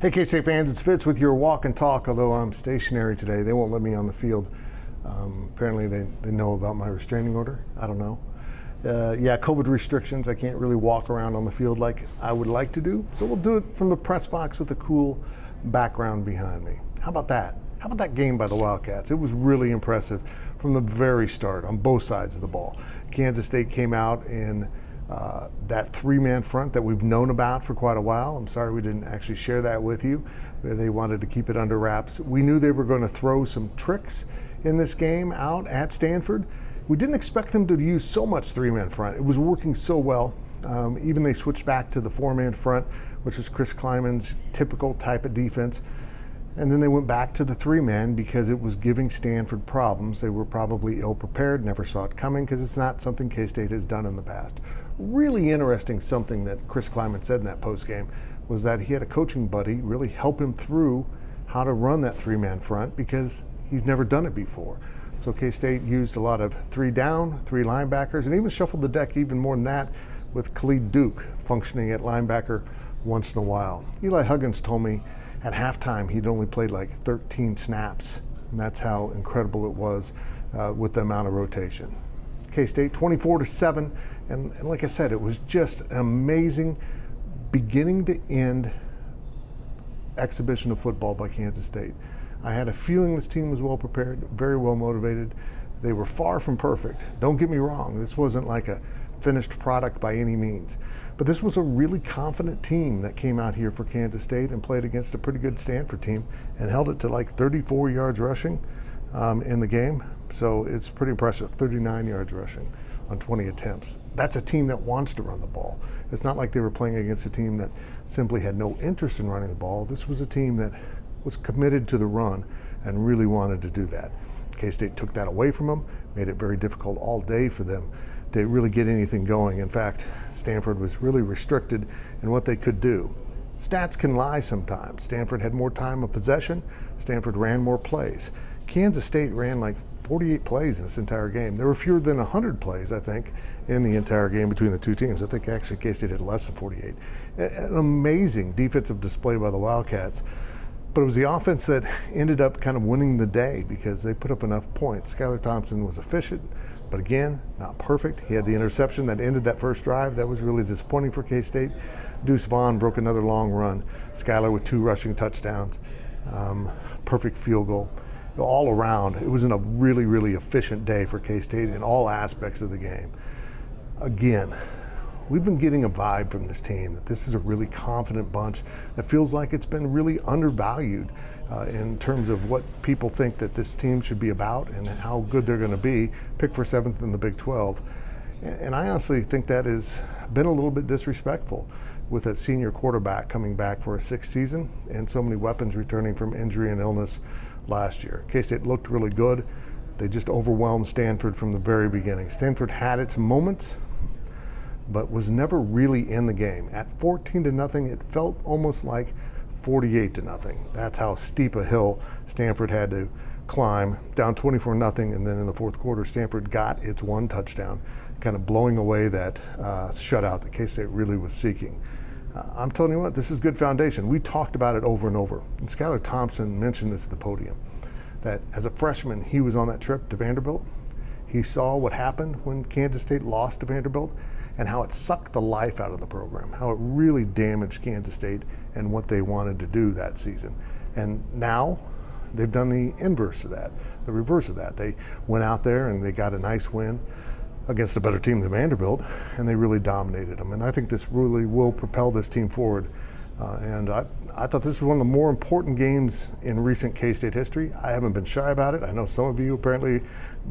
Hey K-State fans, it's Fitz with your walk and talk, although I'm stationary today. They won't let me on the field. Apparently they know about my restraining order. I don't know. COVID restrictions. I can't really walk around on the field like I would like to do. So we'll do it from the press box with a cool background behind me. How about that? How about that game by the Wildcats? It was really impressive from the very start on both sides of the ball. Kansas State came out in that three-man front that we've known about for quite a while. I'm sorry we didn't actually share that with you. They wanted to keep it under wraps. We knew they were going to throw some tricks in this game out at Stanford. We didn't expect them to use so much three-man front. It was working so well. Even they switched back to the four-man front, which is Chris Kleiman's typical type of defense. And then they went back to the three-man because it was giving Stanford problems. They were probably ill-prepared, never saw it coming because it's not something K-State has done in the past. Really interesting something that Chris Kleiman said in that postgame was that he had a coaching buddy really help him through how to run that three-man front because he's never done it before. So K-State used a lot of three down, three linebackers, and even shuffled the deck even more than that with Khalid Duke functioning at linebacker once in a while. Eli Huggins told me at halftime he'd only played like 13 snaps, and that's how incredible it was with the amount of rotation. K-State 24-7, and like I said, it was just an amazing beginning to end exhibition of football by Kansas State. I had a feeling this team was well prepared, very well motivated. They were far from perfect. Don't get me wrong, this wasn't like a finished product by any means. But this was a really confident team that came out here for Kansas State and played against a pretty good Stanford team and held it to like 34 yards rushing in the game. So it's pretty impressive, 39 yards rushing on 20 attempts. That's a team that wants to run the ball. It's not like they were playing against a team that simply had no interest in running the ball. This was a team that was committed to the run and really wanted to do that. K-State took that away from them, made it very difficult all day for them to really get anything going. In fact, Stanford was really restricted in what they could do. Stats can lie sometimes. Stanford had more time of possession. Stanford ran more plays. Kansas State ran like 48 plays in this entire game. There were fewer than 100 plays, I think, in the entire game between the two teams. I think actually K-State had less than 48. An amazing defensive display by the Wildcats. But it was the offense that ended up kind of winning the day because they put up enough points. Skylar Thompson was efficient, but again, not perfect. He had the interception that ended that first drive. That was really disappointing for K-State. Deuce Vaughn broke another long run. Skylar with 2 rushing touchdowns. Perfect field goal. All around, it was a really, really efficient day for K-State in all aspects of the game. Again, we've been getting a vibe from this team that this is a really confident bunch that feels like it's been really undervalued in terms of what people think that this team should be about and how good they're going to be, picked for 7th in the Big 12. And I honestly think that has been a little bit disrespectful with a senior quarterback coming back for a 6th season and so many weapons returning from injury and illness last year. K-State looked really good. They just overwhelmed Stanford from the very beginning. Stanford had its moments, but was never really in the game. At 14-0, it felt almost like 48-0. That's how steep a hill Stanford had to climb, down 24-0, and then in the fourth quarter, Stanford got its 1 touchdown, kind of blowing away that shutout that K-State really was seeking. I'm telling you what, this is good foundation. We talked about it over and over. And Skylar Thompson mentioned this at the podium, that as a freshman, he was on that trip to Vanderbilt. He saw what happened when Kansas State lost to Vanderbilt and how it sucked the life out of the program, how it really damaged Kansas State and what they wanted to do that season. And now they've done the inverse of that, the reverse of that. They went out there and they got a nice win against a better team than Vanderbilt, and they really dominated them. And I think this really will propel this team forward. And I thought this was one of the more important games in recent K-State history. I haven't been shy about it. I know some of you apparently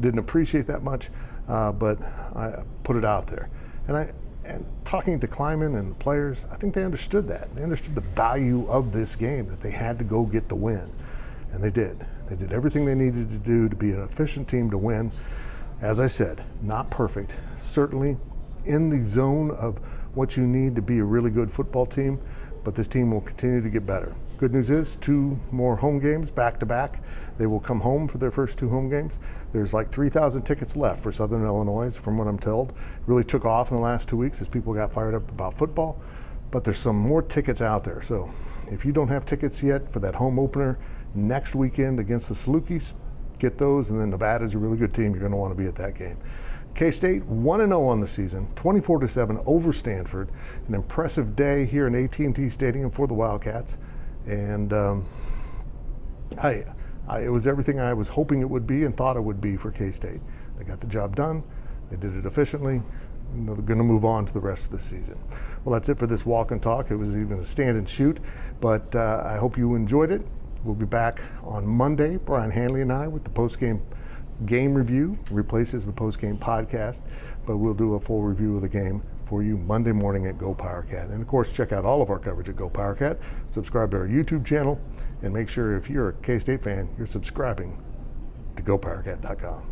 didn't appreciate that much, but I put it out there. And talking to Kleiman and the players, I think they understood that. They understood the value of this game, that they had to go get the win. And they did. They did everything they needed to do to be an efficient team to win. As I said, not perfect, certainly in the zone of what you need to be a really good football team, but this team will continue to get better. Good news is 2 more home games back to back. They will come home for their first 2 home games. There's like 3,000 tickets left for Southern Illinois, from what I'm told. Really took off in the last 2 weeks as people got fired up about football. but there's some more tickets out there. So if you don't have tickets yet for that home opener next weekend against the Salukis, get those. And then Nevada's a really good team. You're going to want to be at that game. K-State 1-0 on the season, 24-7 over Stanford. An impressive day here in AT&T Stadium for the Wildcats. And it was everything I was hoping it would be and thought it would be for K-State. They got the job done. They did it efficiently. They're going to move on to the rest of the season. Well, that's it for this walk and talk. It was even a stand and shoot, but I hope you enjoyed it. We'll be back on Monday, Brian Hanley and I, with the postgame game review. Replaces the postgame podcast, but we'll do a full review of the game for you Monday morning at GoPowercat. And of course, check out all of our coverage at GoPowercat. Subscribe to our YouTube channel, and make sure if you're a K-State fan, you're subscribing to GoPowercat.com.